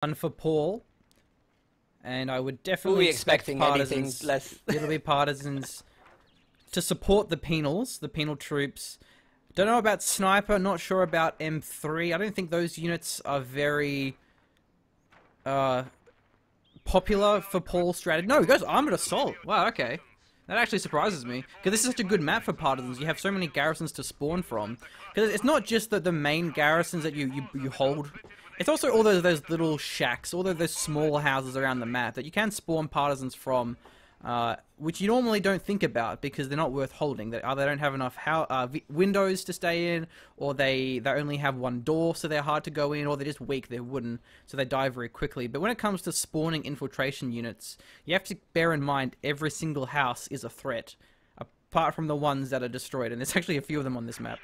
One for Paul, and I would Were definitely we expecting anything partisans, less? it'll be partisans to support the penal troops. Don't know about Sniper, not sure about M3. I don't think those units are very popular for Paul's strategy. No, he goes Armored Assault. Wow, okay. That actually surprises me, because this is such a good map for partisans. You have so many garrisons to spawn from. Because it's not just the main garrisons that you hold. It's also all those little shacks, all those small houses around the map that you can spawn partisans from, which you normally don't think about because they're not worth holding. They don't have enough windows to stay in, or they only have one door, so they're hard to go in, or they're just weak, they're wooden, so they die very quickly. But when it comes to spawning infiltration units, you have to bear in mind every single house is a threat, apart from the ones that are destroyed, and there's actually a few of them on this map.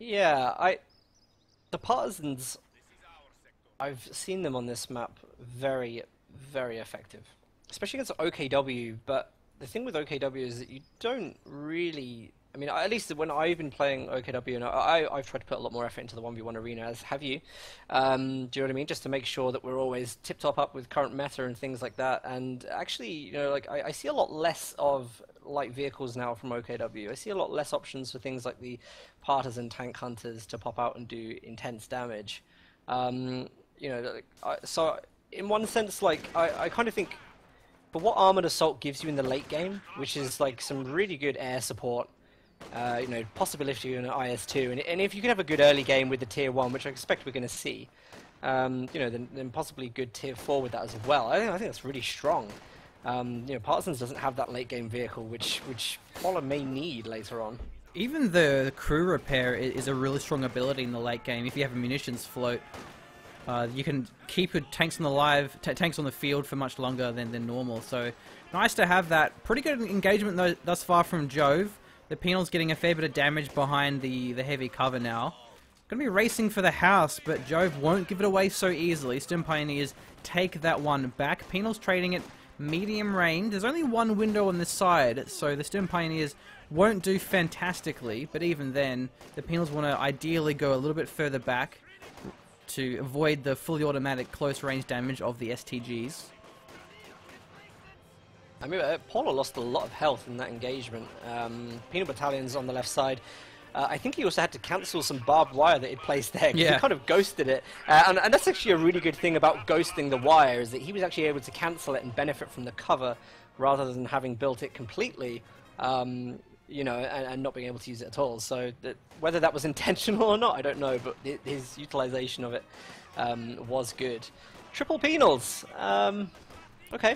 Yeah, the partisans, I've seen them on this map very, very effective, especially against OKW. But the thing with OKW is that you don't really, I mean, at least when I've been playing OKW, and I've tried to put a lot more effort into the 1v1 arena, as have you. Do you know what I mean? Just to make sure that we're always tip-top up with current meta and things like that. And actually, you know, like I see a lot less of light vehicles now from OKW. I see a lot less options for things like the partisan tank hunters to pop out and do intense damage. You know, so in one sense, like I kind of think for what Armored Assault gives you in the late game, which is like some really good air support, you know, possibility in an IS-2, and if you can have a good early game with the Tier 1, which I expect we're going to see, you know, then possibly good Tier 4 with that as well. I think that's really strong. You know, Partisans doesn't have that late game vehicle, which Paula may need later on. Even the crew repair is a really strong ability in the late game. If you have a munitions float, you can keep your tanks on the field for much longer than normal. So nice to have that. Pretty good engagement though thus far from Jove. The Penal's getting a fair bit of damage behind the heavy cover now. Gonna be racing for the house, but Jove won't give it away so easily. Sturm Pioneers take that one back. Penal's trading it medium range. There's only one window on this side, so the Sturm Pioneers won't do fantastically, but even then, the Penals want to ideally go a little bit further back to avoid the fully automatic close range damage of the STGs. I mean, Paula lost a lot of health in that engagement. Penal Battalion's on the left side. I think he also had to cancel some barbed wire that he'd placed there. Yeah. He kind of ghosted it. And that's actually a really good thing about ghosting the wire, is that he was actually able to cancel it and benefit from the cover rather than having built it completely, you know, and not being able to use it at all. So whether that was intentional or not, I don't know, but his utilization of it was good. Triple Penals. Okay.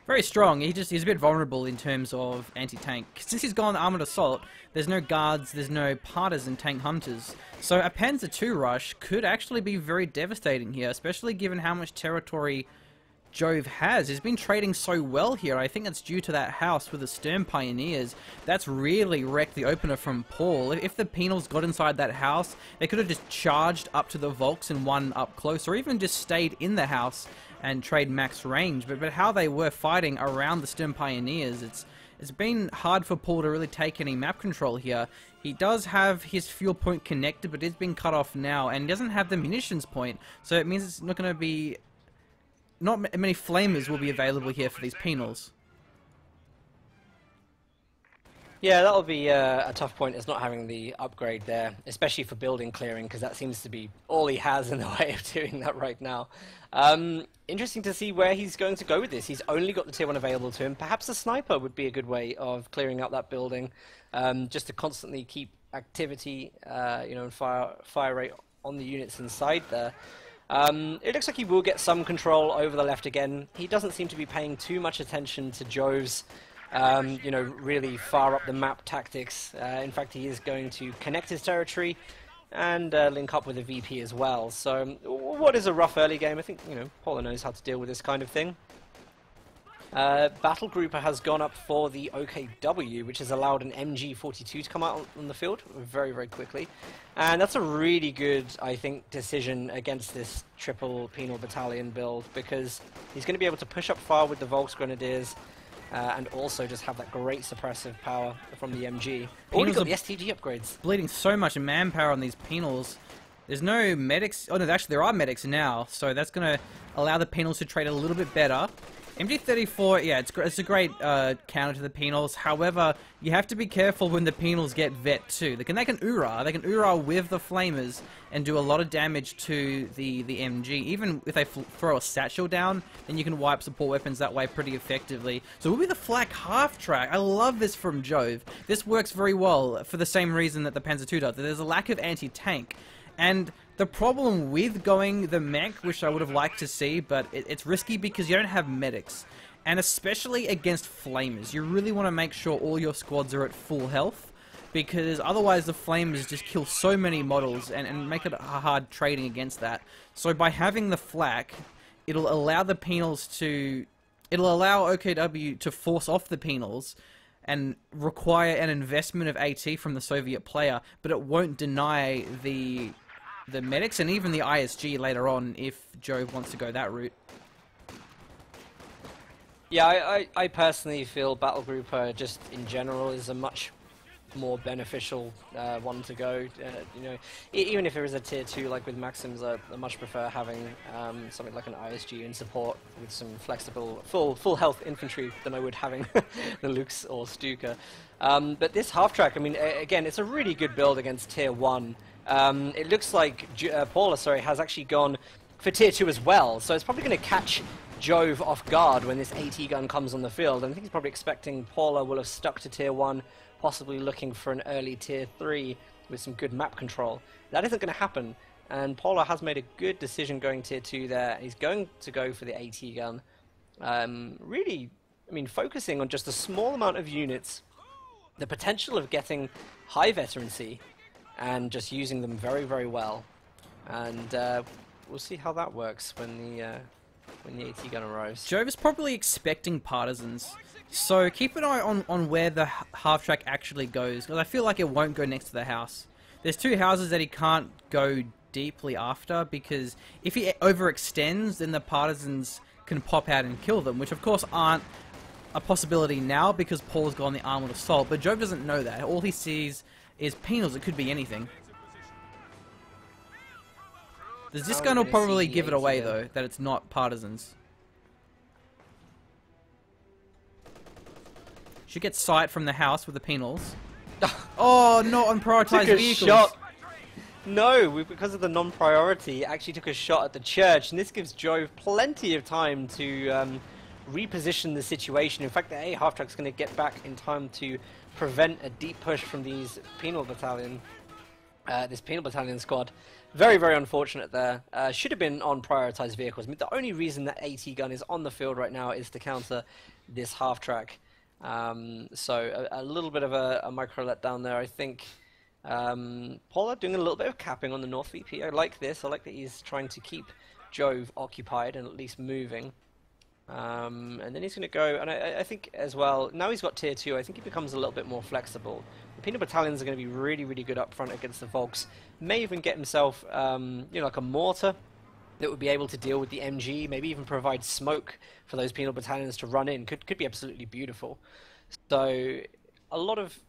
Very strong. He's a bit vulnerable in terms of anti-tank. Since he's gone Armored Assault, there's no guards, there's no partisan tank hunters. So a Panzer II rush could actually be very devastating here, especially given how much territory Jove has. He's been trading so well here. I think that's due to that house with the Sturm Pioneers. That's really wrecked the opener from Paul. If the Penals got inside that house, they could have just charged up to the Volks and won up close, or even just stayed in the house and trade max range. But how they were fighting around the Sturm Pioneers, it's been hard for Paul to really take any map control here. He does have his fuel point connected, but it's been cut off now, and he doesn't have the munitions point, so it means it's not going to be... not many flamers will be available here for these Penals. Yeah, that'll be a tough point, is not having the upgrade there, especially for building clearing, because that seems to be all he has in the way of doing that right now. Interesting to see where he's going to go with this. He's only got the Tier 1 available to him. Perhaps a sniper would be a good way of clearing out that building, just to constantly keep activity, you know, and fire rate on the units inside there. It looks like he will get some control over the left again. He doesn't seem to be paying too much attention to Jove's, you know, really far up the map tactics. In fact, he is going to connect his territory and link up with a VP as well. So, what is a rough early game? I think, you know, Paula knows how to deal with this kind of thing. Battle Grouper has gone up for the OKW, which has allowed an MG42 to come out on the field very, very quickly. And that's a really good, I think, decision against this triple Penal Battalion build, because he's going to be able to push up far with the Volksgrenadiers, and also just have that great suppressive power from the MG. Oh, he's got the STG upgrades. Bleeding so much manpower on these Penals. There's no medics. Oh no, actually there are medics now, so that's going to allow the penals to trade a little bit better. MG34, yeah, it's a great counter to the penals. However, you have to be careful when the penals get vet too. They can Ura with the flamers and do a lot of damage to the MG. Even if they throw a satchel down, then you can wipe support weapons that way pretty effectively. So it will be the flak half track. I love this from Jove. This works very well for the same reason that the Panzer II does. There's a lack of anti-tank. And the problem with going the mech, which I would have liked to see, but it's risky because you don't have medics. And especially against flamers, you really want to make sure all your squads are at full health, because otherwise the flamers just kill so many models and make it hard trading against that. So by having the flak, it'll allow the penals to... It'll allow OKW to force off the penals and require an investment of AT from the Soviet player, but it won't deny the medics and even the ISG later on if Jove wants to go that route. Yeah, I personally feel Battle Group just in general is a much more beneficial one to go. You know, even if there is a tier 2 like with Maxims, I much prefer having something like an ISG in support with some flexible, full health infantry than I would having the Lukes or Stuka. But this half track, I mean, again, it's a really good build against tier 1. It looks like Paula, has actually gone for tier 2 as well, so it's probably going to catch Jove off guard when this AT gun comes on the field. And I think he's probably expecting Paula will have stuck to tier 1, possibly looking for an early tier 3 with some good map control. That isn't going to happen, and Paula has made a good decision going tier 2 there. He's going to go for the AT gun. Really, I mean, focusing on just a small amount of units, the potential of getting high veterancy, and just using them very, very well. And we'll see how that works when the AT gun arrives. Jove is probably expecting partisans, so keep an eye on where the half track actually goes, because I feel like it won't go next to the house. There's 2 houses that he can't go deeply after, because if he overextends, then the partisans can pop out and kill them, which of course aren't a possibility now because Paul's got on the armored assault, but Jove doesn't know that. All he sees is penals. It could be anything. This gun will probably give it away though, that it's not partisans. Should get sight from the house with the penals. Oh, not on prioritized vehicles. Shot. No, because of the non-priority, actually took a shot at the church, and this gives Jove plenty of time to reposition the situation. In fact, the A half track's going to get back in time to prevent a deep push from these penal battalion, this penal battalion squad. Very, very unfortunate there. Should have been on prioritized vehicles. I mean, the only reason that AT gun is on the field right now is to counter this half track. So a little bit of a micro letdown there, I think. Paula doing a little bit of capping on the North VP. I like this. I like that he's trying to keep Jove occupied and at least moving. And then he's going to go, and I think as well, now he's got tier 2, I think he becomes a little bit more flexible. The penal battalions are going to be really, really good up front against the Volks. May even get himself, you know, like a mortar that would be able to deal with the MG, maybe even provide smoke for those penal battalions to run in. Could be absolutely beautiful. So a lot of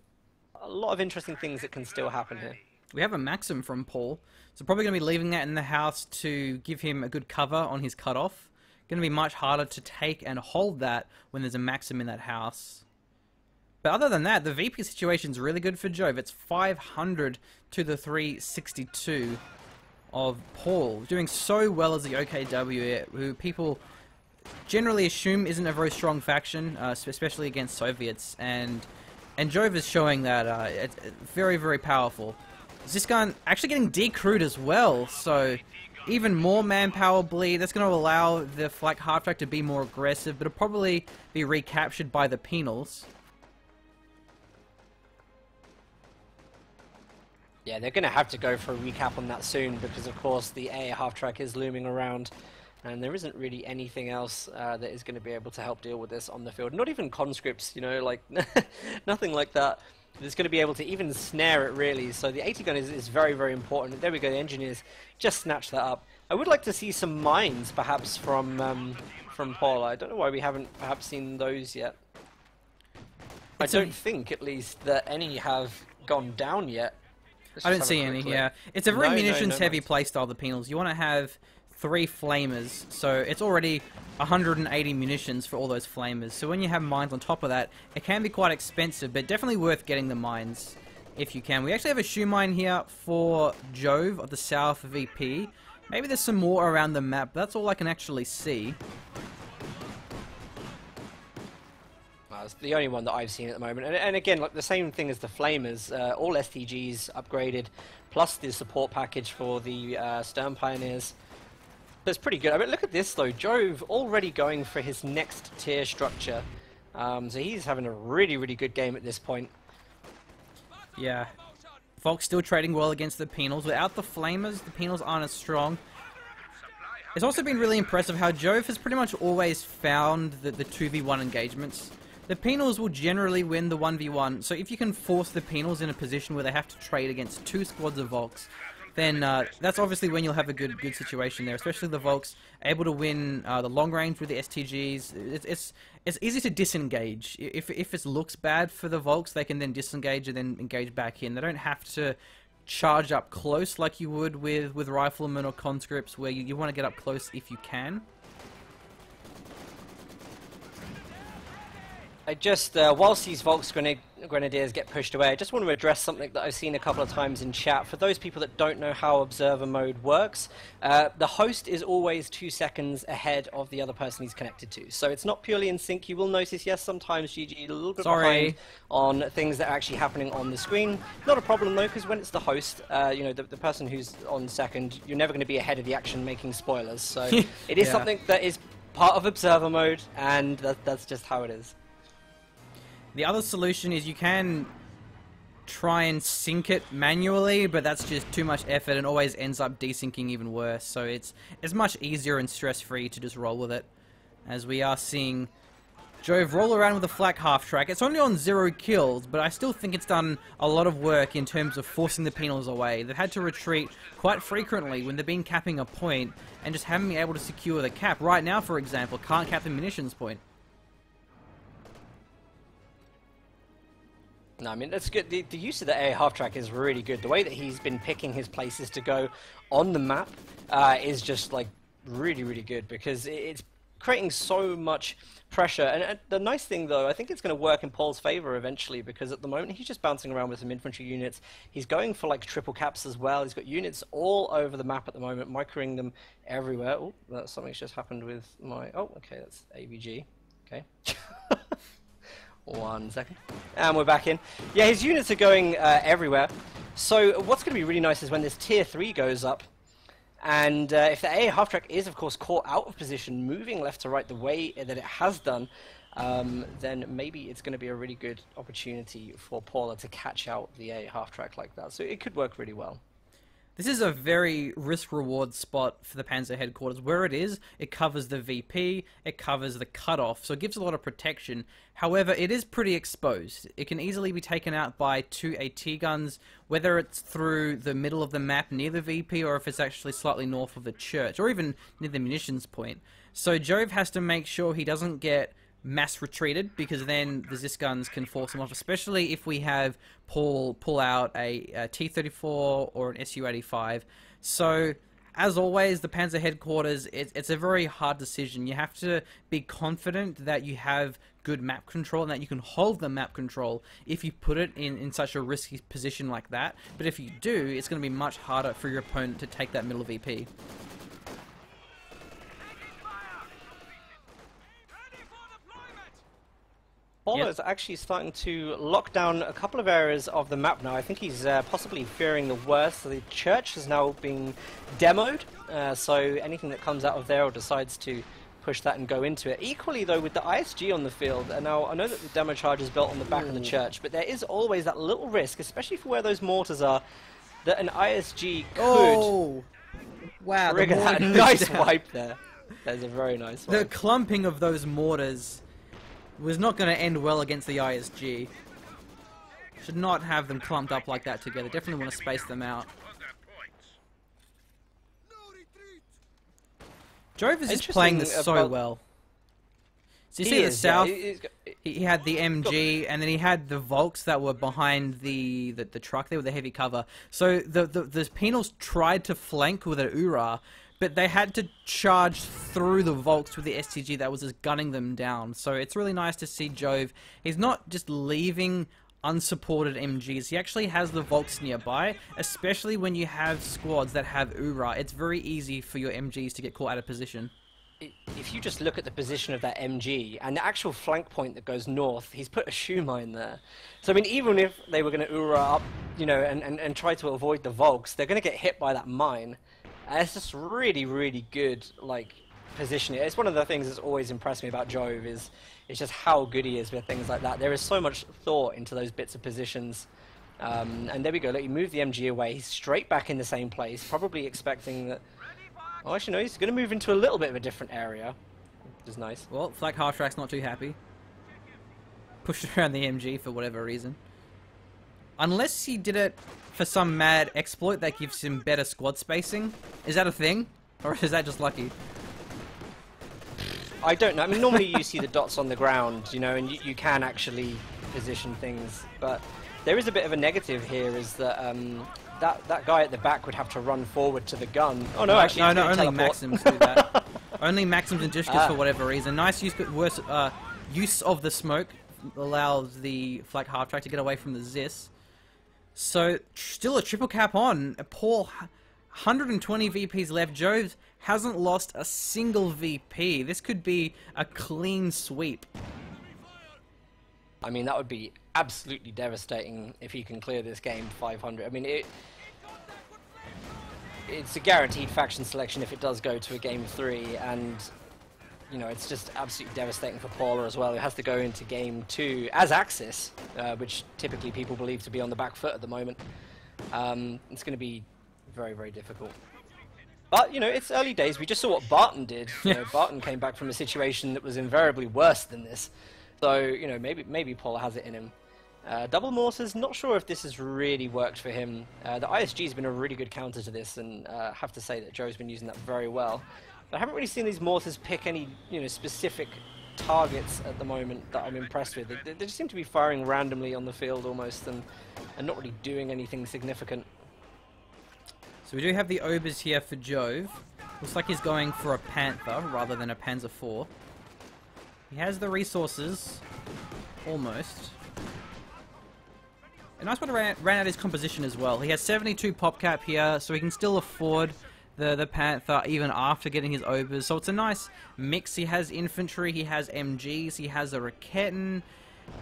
interesting things that can still happen here. We have a Maxim from Paul, so probably going to be leaving that in the house to give him a good cover on his cutoff. Going to be much harder to take and hold that when there's a Maxim in that house. But other than that, the VP situation's really good for Jove. It's 500 to the 362 of Paul, doing so well as the OKW, who people generally assume isn't a very strong faction, especially against Soviets, and Jove is showing that it's very, very powerful. This gun actually getting decrewed as well, so even more manpower bleed. That's going to allow the flak half track to be more aggressive, but it'll probably be recaptured by the penals. Yeah, they're going to have to go for a recap on that soon, because of course the A half track is looming around, and there isn't really anything else that is going to be able to help deal with this on the field. Not even conscripts, you know, like nothing like that. That's going to be able to even snare it, really. So the AT gun is very, very important. There we go, the engineers just snatched that up. I would like to see some mines, perhaps, from Paul. I don't know why we haven't perhaps seen those yet. I don't think, at least, that any have gone down yet. I don't see any, yeah. It's a very No, no, munitions-heavy mines. playstyle, the penals. You want to have 3 flamers, so it's already 180 munitions for all those flamers. So when you have mines on top of that, it can be quite expensive, but definitely worth getting the mines if you can. We actually have a shoe mine here for Jove of the South VP. Maybe there's some more around the map, but that's all I can actually see. It's the only one that I've seen at the moment. And again, like the same thing as the Flamers, all STGs upgraded, plus the support package for the Stern Pioneers. That's pretty good. I mean, look at this though. Jove already going for his next tier structure. So he's having a really, really good game at this point. Yeah. Volk's still trading well against the penals. Without the flamers, the penals aren't as strong. It's also been really impressive how Jove has pretty much always found the 2v1 engagements. The penals will generally win the 1v1, so if you can force the penals in a position where they have to trade against 2 squads of Volks, then that's obviously when you'll have a good situation there, especially the Volks able to win the long range with the STGs. It's easy to disengage. If it looks bad for the Volks, they can then disengage and then engage back in. They don't have to charge up close like you would with riflemen or conscripts, where you want to get up close if you can. I just, whilst these Volks Grenadiers get pushed away, I just want to address something that I've seen a couple of times in chat. For those people that don't know how observer mode works, the host is always 2 seconds ahead of the other person he's connected to. So it's not purely in sync. You will notice, yes, sometimes GG a little bit behind on things that are actually happening on the screen. Not a problem though, because when it's the host, you know, the person who's on second, you're never going to be ahead of the action making spoilers. So it is something that is part of observer mode, and that's just how it is. The other solution is you can try and sync it manually, but that's just too much effort and always ends up desyncing even worse. So it's much easier and stress-free to just roll with it. As we are seeing Jove roll around with a flak half-track. It's only on 0 kills, but I still think it's done a lot of work in terms of forcing the penals away. They've had to retreat quite frequently when they've been capping a point and just haven't been able to secure the cap. Right now, for example, can't cap the munitions point. No, I mean, that's good. The use of the air half-track is really good. The way that he's been picking his places to go on the map is just, like, really, really good, because it's creating so much pressure. And the nice thing, though, I think it's going to work in Paul's favor eventually, because at the moment he's just bouncing around with some infantry units. He's going for, like, triple caps as well. He's got units all over the map at the moment, microing them everywhere. Oh, something's just happened with my... Oh, okay, that's AVG. Okay. 1 second. And we're back in. Yeah, his units are going everywhere. So what's going to be really nice is when this tier 3 goes up, and if the AA half-track is, of course, caught out of position, moving left to right the way that it has done, then maybe it's going to be a really good opportunity for Paula to catch out the AA half-track like that. So it could work really well. This is a very risk-reward spot for the Panzer headquarters. Where it is, it covers the VP, it covers the cutoff, so it gives a lot of protection. However, it is pretty exposed. It can easily be taken out by 2 AT guns, whether it's through the middle of the map near the VP, or if it's actually slightly north of the church, or even near the munitions point. So Jove has to make sure he doesn't get mass retreated, because then the Zis guns can force him off, especially if we have Paul pull out a T-34 or an Su-85. So, as always, the Panzer headquarters, it's a very hard decision. You have to be confident that you have good map control and that you can hold the map control if you put it in such a risky position like that. But if you do, it's going to be much harder for your opponent to take that middle VP. Paula is actually starting to lock down a couple of areas of the map now. I think he's possibly fearing the worst. So the church is now being demoed, so anything that comes out of there or decides to push that and go into it. Equally, though, with the ISG on the field, and now I know that the demo charge is built on the back of the church, but there is always that little risk, especially for where those mortars are, that an ISG could wow, trigger that nice wipe there. That's a very nice wipe. The clumping of those mortars was not going to end well against the ISG. Should not have them clumped up like that together. Definitely want to space them out. Jove is just playing this so well. So you see the south, yeah, he had the MG, and then he had the Volks that were behind the truck there with the heavy cover. So the Penals tried to flank with an URA, but they had to charge through the Volks with the STG that was just gunning them down. So it's really nice to see Jove. He's not just leaving unsupported MGs. He actually has the Volks nearby, especially when you have squads that have URA. It's very easy for your MGs to get caught out of position. If you just look at the position of that MG and the actual flank point that goes north, he's put a shoe mine there. So I mean, even if they were going to URA up, you know, and try to avoid the Volks, they're going to get hit by that mine. And it's just really, really good, like, positioning. It's one of the things that's always impressed me about Jove is just how good he is with things like that. There is so much thought into those bits of positions. And there we go. Look, he moved the MG away. He's straight back in the same place, probably expecting that. Oh, actually, no, he's going to move into a little bit of a different area, which is nice. Well, Flak Half-Track's not too happy. Pushed around the MG for whatever reason. Unless he did it for some mad exploit that gives him better squad spacing. Is that a thing? Or is that just lucky? I don't know. I mean, normally you see the dots on the ground, you know, and you can actually position things. But there is a bit of a negative here, is that that guy at the back would have to run forward to the gun. Oh no, actually, no, only Maxims do that. Only Maxims and Jishkas for whatever reason. Nice use, but worse use of the smoke allows the Flak Half-Track to get away from the Zis. So still a triple cap on. Paul, 120 VPs left. Jove hasn't lost a single VP. This could be a clean sweep. I mean, that would be absolutely devastating if he can clear this game 500. I mean, it's a guaranteed faction selection if it does go to a game 3, and you know, it's just absolutely devastating for Paula as well. He has to go into game 2 as Axis, which typically people believe to be on the back foot at the moment. It's going to be very, very difficult. But, you know, it's early days. We just saw what Barton did. You know, Barton came back from a situation that was invariably worse than this. So, you know, maybe Paula has it in him. Double mortars, not sure if this has really worked for him. The ISG has been a really good counter to this, and I have to say that Joe's been using that very well. But I haven't really seen these mortars pick any, you know, specific targets at the moment that I'm impressed with. They just seem to be firing randomly on the field almost, and not really doing anything significant. So we do have the Obers here for Jove. Looks like he's going for a Panther rather than a Panzer IV. He has the resources, almost. A nice one to ran out his composition as well. He has 72 pop cap here, so he can still afford the Panther even after getting his Obers. So it's a nice mix. He has infantry, he has MGs, he has a Raketten.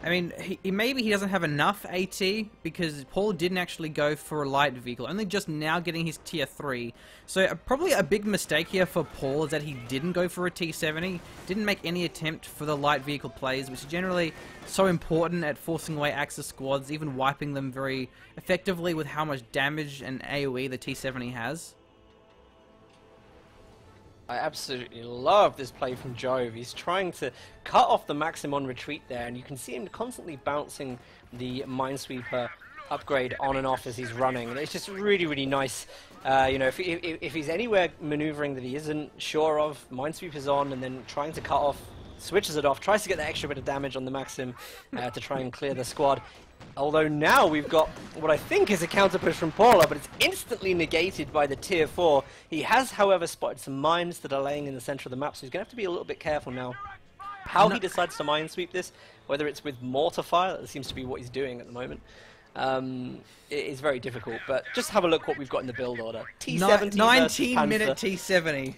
I mean, maybe he doesn't have enough AT, because Paul didn't actually go for a light vehicle, only just now getting his tier 3. So probably a big mistake here for Paul is that he didn't go for a T70, didn't make any attempt for the light vehicle plays, which is generally so important at forcing away Axis squads, even wiping them very effectively with how much damage and AoE the T70 has. I absolutely love this play from Jove. He's trying to cut off the Maxim on retreat there, and you can see him constantly bouncing the Minesweeper upgrade on and off as he's running. And it's just really, really nice. You know, if he's anywhere maneuvering that he isn't sure of, Minesweeper's on, and then trying to cut off, switches it off, tries to get that extra bit of damage on the Maxim to try and clear the squad. Although now we've got what I think is a counter push from Paula, but it's instantly negated by the tier 4. He has, however, spotted some mines that are laying in the center of the map, so he's going to have to be a little bit careful now. How he decides to minesweep this, whether it's with mortar fire, that seems to be what he's doing at the moment, it is very difficult. But just have a look what we've got in the build order. T70 19-minute T70.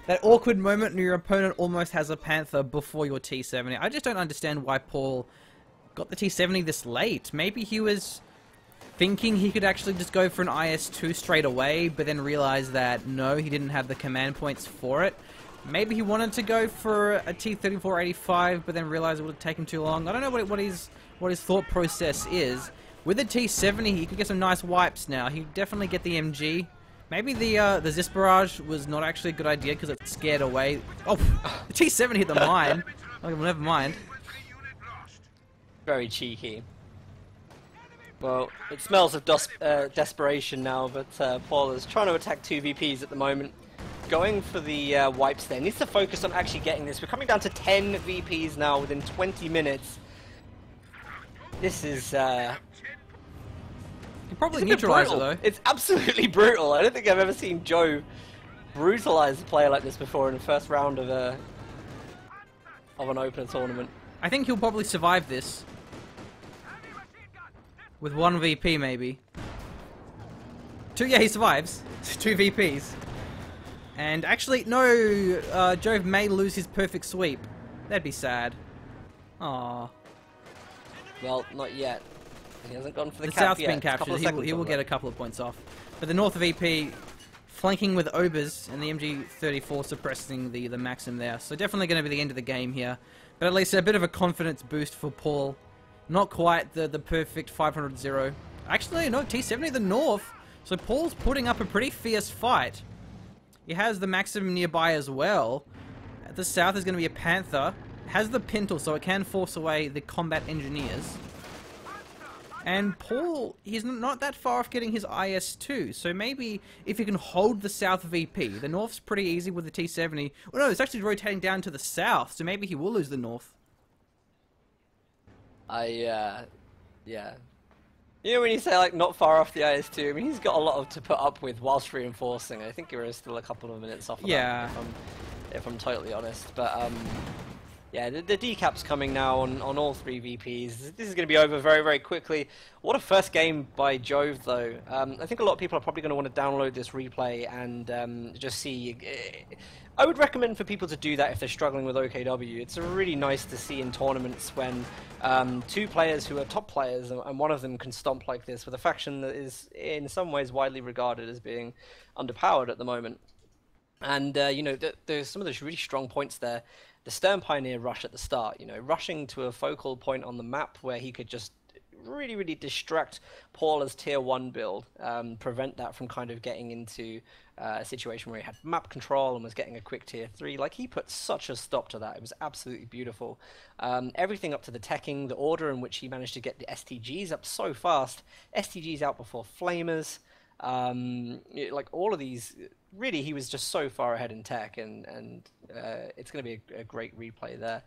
That awkward moment when your opponent almost has a Panther before your T70. I just don't understand why Paul got the T70 this late. Maybe he was thinking he could actually just go for an IS-2 straight away, but then realized that no, he didn't have the command points for it. Maybe he wanted to go for a T-3485, but then realized it would have taken too long. I don't know what his thought process is. With the T-70, he could get some nice wipes now. He could definitely get the MG. Maybe the Zis barrage was not actually a good idea because it scared away. Oh, the T-70 hit the mine. Oh, well, never mind. Very cheeky. Well, it smells of desperation now, but Paul is trying to attack 2 VPs at the moment. going for the wipes there. Needs to focus on actually getting this. We're coming down to 10 VPs now within 20 minutes. This is... You probably neutralize it, though. It's absolutely brutal. I don't think I've ever seen Jove brutalize a player like this before in the first round of an opener tournament. I think he'll probably survive this. With 1 VP, maybe. 2, yeah, he survives. 2 VPs. And actually, no, Jove may lose his perfect sweep. That'd be sad. Aww. Well, not yet. He hasn't gone for the cap South's yet. been captured. He will get a couple of points off. But the North VP flanking with Obers and the MG34 suppressing the Maxim there. So definitely going to be the end of the game here. But at least a bit of a confidence boost for Paul. Not quite the perfect 500-0. Actually, no, T70 the North. So Paul's putting up a pretty fierce fight. He has the Maxim nearby as well. At the south is going to be a Panther. Has the Pintle, so it can force away the combat engineers. And Paul, he's not that far off getting his IS-2, so maybe if he can hold the south VP, the north's pretty easy with the T-70. Well, no, it's actually rotating down to the south, so maybe he will lose the north. Yeah. You know when you say, like, not far off the IS-2, I mean, he's got a lot to put up with whilst reinforcing. I think we're still a couple of minutes off of that, if I'm totally honest. But, yeah, the decap's coming now on all 3 VPs. This is going to be over very, very quickly. What a first game by Jove, though. I think a lot of people are probably going to want to download this replay and just see... I would recommend for people to do that if they're struggling with OKW. It's really nice to see in tournaments when 2 players who are top players and one of them can stomp like this with a faction that is in some ways widely regarded as being underpowered at the moment. And, you know, there's some of those really strong points there. The Stern Pioneer rush at the start, you know, rushing to a focal point on the map where he could just really, really distract Paul as tier 1 build, prevent that from kind of getting into a situation where he had map control and was getting a quick tier 3. Like, he put such a stop to that. It was absolutely beautiful. Everything up to the teching, the order in which he managed to get the STGs up so fast. STGs out before Flamers. Like, all of these... Really, he was just so far ahead in tech, and it's going to be a great replay there.